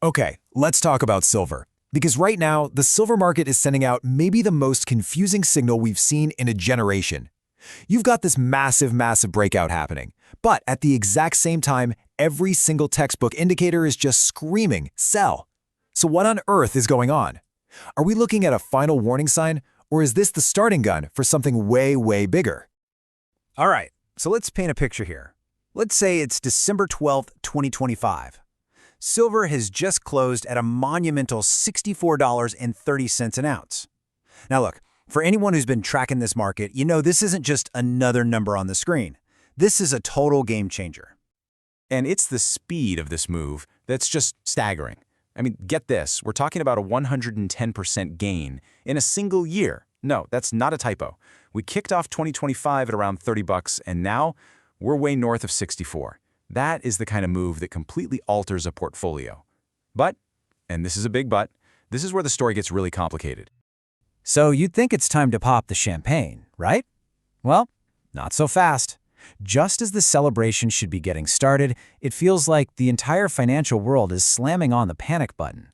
Okay, let's talk about silver. Because right now, the silver market is sending out maybe the most confusing signal we've seen in a generation. You've got this massive breakout happening, but at the exact same time, every single textbook indicator is just screaming, sell. So what on earth is going on? Are we looking at a final warning sign, or is this the starting gun for something way bigger? All right, so let's paint a picture here. Let's say it's December 12th, 2025. Silver has just closed at a monumental $64.30 an ounce. Now look, for anyone who's been tracking this market, you know this isn't just another number on the screen. This is a total game changer. And it's the speed of this move that's just staggering. I mean, get this, we're talking about a 110% gain in a single year. No, that's not a typo. We kicked off 2025 at around 30 bucks, and now we're way north of 64. That is the kind of move that completely alters a portfolio. But, and this is a big but, this is where the story gets really complicated. So you'd think it's time to pop the champagne, right? Well, not so fast. Just as the celebration should be getting started, it feels like the entire financial world is slamming on the panic button.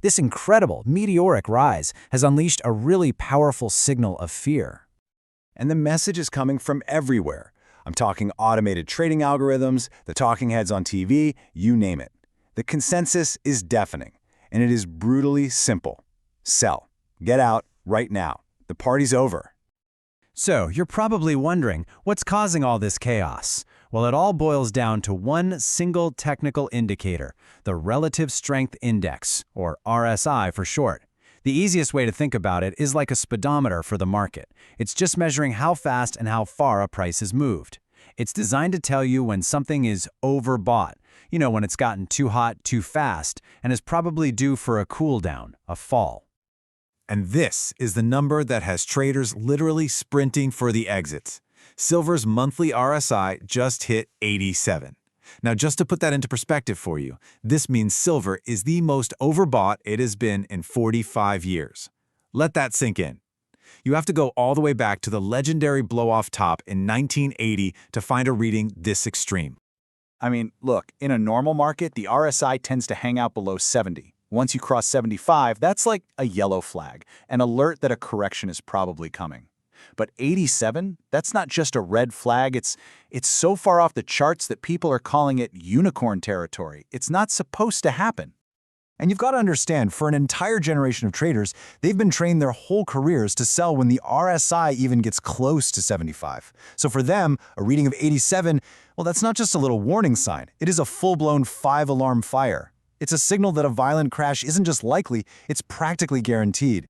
This incredible, meteoric rise has unleashed a really powerful signal of fear. And the message is coming from everywhere. I'm talking automated trading algorithms, the talking heads on TV, you name it. The consensus is deafening, and it is brutally simple. Sell. Get out right now. The party's over. So, you're probably wondering, what's causing all this chaos? Well, it all boils down to one single technical indicator, the Relative Strength Index, or RSI for short. The easiest way to think about it is like a speedometer for the market. It's just measuring how fast and how far a price has moved. It's designed to tell you when something is overbought, you know, when it's gotten too hot too fast, and is probably due for a cool down, a fall. And this is the number that has traders literally sprinting for the exits. Silver's monthly RSI just hit 87. Now, just to put that into perspective for you, this means silver is the most overbought it has been in 45 years. Let that sink in. You have to go all the way back to the legendary blow-off top in 1980 to find a reading this extreme. I mean, look, in a normal market, the RSI tends to hang out below 70. Once you cross 75, that's like a yellow flag, an alert that a correction is probably coming. But 87, that's not just a red flag, it's so far off the charts that people are calling it unicorn territory. It's not supposed to happen. And you've got to understand, for an entire generation of traders, they've been trained their whole careers to sell when the RSI even gets close to 75. So for them, a reading of 87, well, that's not just a little warning sign. It is a full-blown 5-alarm fire. It's a signal that a violent crash isn't just likely, it's practically guaranteed.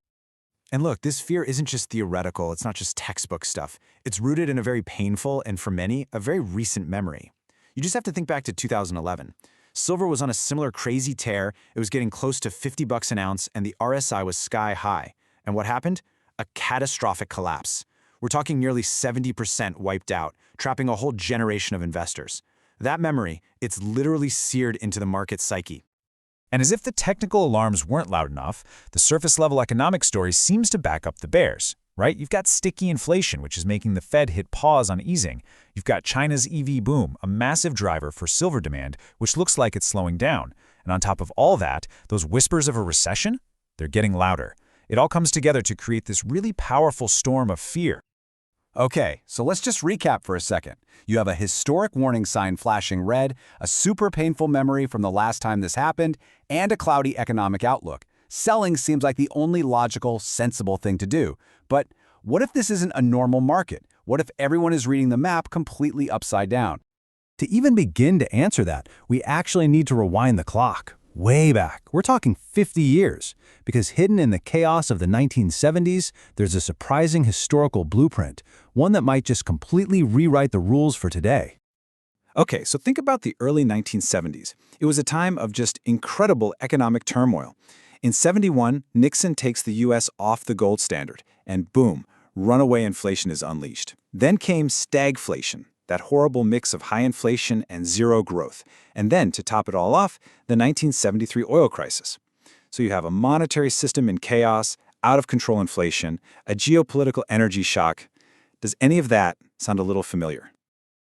And look, this fear isn't just theoretical, it's not just textbook stuff. It's rooted in a very painful, and for many, a very recent memory. You just have to think back to 2011. Silver was on a similar crazy tear, it was getting close to 50 bucks an ounce, and the RSI was sky high. And what happened? A catastrophic collapse. We're talking nearly 70% wiped out, trapping a whole generation of investors. That memory, it's literally seared into the market psyche. And as if the technical alarms weren't loud enough, the surface-level economic story seems to back up the bears, right? You've got sticky inflation, which is making the Fed hit pause on easing. You've got China's EV boom, a massive driver for silver demand, which looks like it's slowing down. And on top of all that, those whispers of a recession, they're getting louder. It all comes together to create this really powerful storm of fear. Okay, so let's just recap for a second. You have a historic warning sign flashing red, a super painful memory from the last time this happened, and a cloudy economic outlook. Selling seems like the only logical, sensible thing to do. But what if this isn't a normal market? What if everyone is reading the map completely upside down? To even begin to answer that, we actually need to rewind the clock. Way back, we're talking 50 years, because hidden in the chaos of the 1970s, there's a surprising historical blueprint, one that might just completely rewrite the rules for today. Okay, so think about the early 1970s. It was a time of just incredible economic turmoil. In '71, Nixon takes the U.S. off the gold standard, and boom, runaway inflation is unleashed. Then came stagflation, that horrible mix of high inflation and zero growth. And then, to top it all off, the 1973 oil crisis. So you have a monetary system in chaos, out-of-control inflation, a geopolitical energy shock. Does any of that sound a little familiar?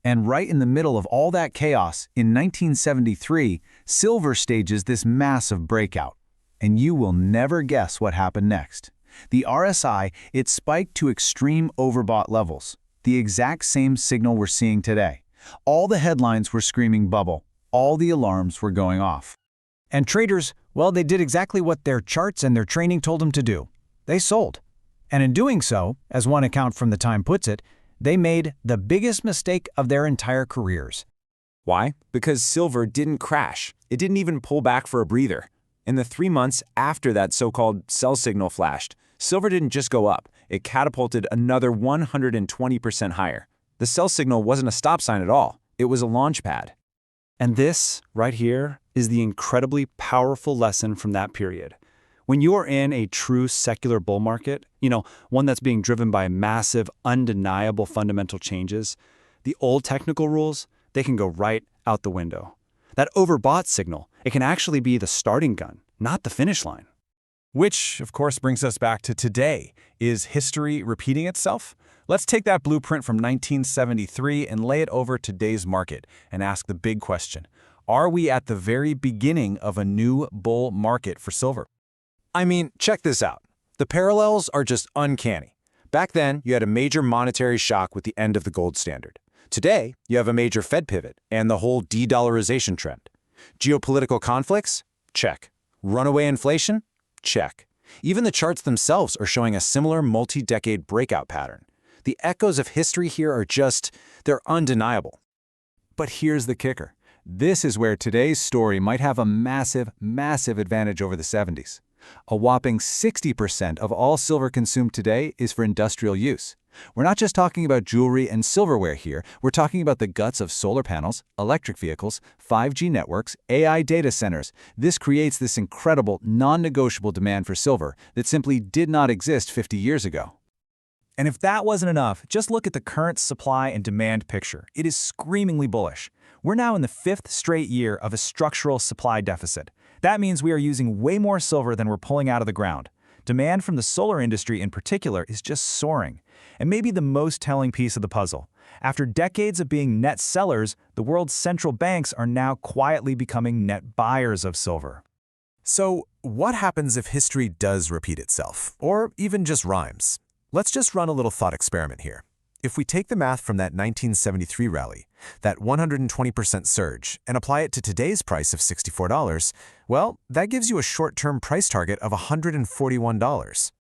And right in the middle of all that chaos, in 1973, silver stages this massive breakout. And you will never guess what happened next. The RSI, it spiked to extreme overbought levels, the exact same signal we're seeing today. All the headlines were screaming bubble. All the alarms were going off. And traders, well, they did exactly what their charts and their training told them to do. They sold. And in doing so, as one account from the Time puts it, they made the biggest mistake of their entire careers. Why? Because silver didn't crash. It didn't even pull back for a breather. In the 3 months after that so-called sell signal flashed, silver didn't just go up. It catapulted another 120% higher. The sell signal wasn't a stop sign at all. It was a launch pad. And this, right here, is the incredibly powerful lesson from that period. When you are in a true secular bull market, one that's being driven by massive, undeniable fundamental changes, the old technical rules, they can go right out the window. That overbought signal, it can actually be the starting gun, not the finish line. Which, of course, brings us back to today. Is history repeating itself? Let's take that blueprint from 1973 and lay it over today's market and ask the big question. Are we at the very beginning of a new bull market for silver? I mean, check this out. The parallels are just uncanny. Back then, you had a major monetary shock with the end of the gold standard. Today, you have a major Fed pivot and the whole de-dollarization trend. Geopolitical conflicts? Check. Runaway inflation? Check. Even the charts themselves are showing a similar multi-decade breakout pattern. The echoes of history here are they're undeniable. But here's the kicker. This is where today's story might have a massive, massive advantage over the 70s. A whopping 60% of all silver consumed today is for industrial use. We're not just talking about jewelry and silverware here, we're talking about the guts of solar panels, electric vehicles, 5G networks, AI data centers. This creates this incredible, non-negotiable demand for silver that simply did not exist 50 years ago. And if that wasn't enough, just look at the current supply and demand picture. It is screamingly bullish. We're now in the 5th straight year of a structural supply deficit. That means we are using way more silver than we're pulling out of the ground. Demand from the solar industry in particular is just soaring. And maybe the most telling piece of the puzzle. After decades of being net sellers, the world's central banks are now quietly becoming net buyers of silver. So, what happens if history does repeat itself, or even just rhymes? Let's just run a little thought experiment here. If we take the math from that 1973 rally, that 120% surge, and apply it to today's price of $64, well, that gives you a short-term price target of $141.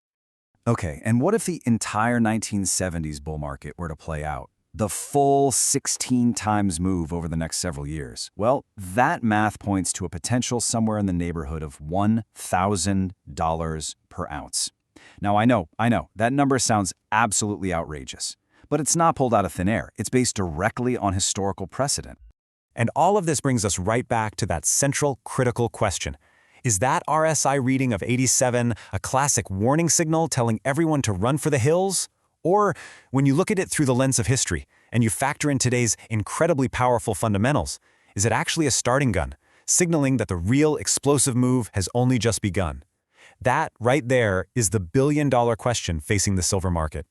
Okay, and what if the entire 1970s bull market were to play out? The full 16 times move over the next several years? Well, that math points to a potential somewhere in the neighborhood of $1,000 per ounce. Now, I know, that number sounds absolutely outrageous. But it's not pulled out of thin air. It's based directly on historical precedent. And all of this brings us right back to that central critical question. Is that RSI reading of 87 a classic warning signal telling everyone to run for the hills? Or, when you look at it through the lens of history and you factor in today's incredibly powerful fundamentals, is it actually a starting gun, signaling that the real explosive move has only just begun? That right there is the billion-dollar question facing the silver market.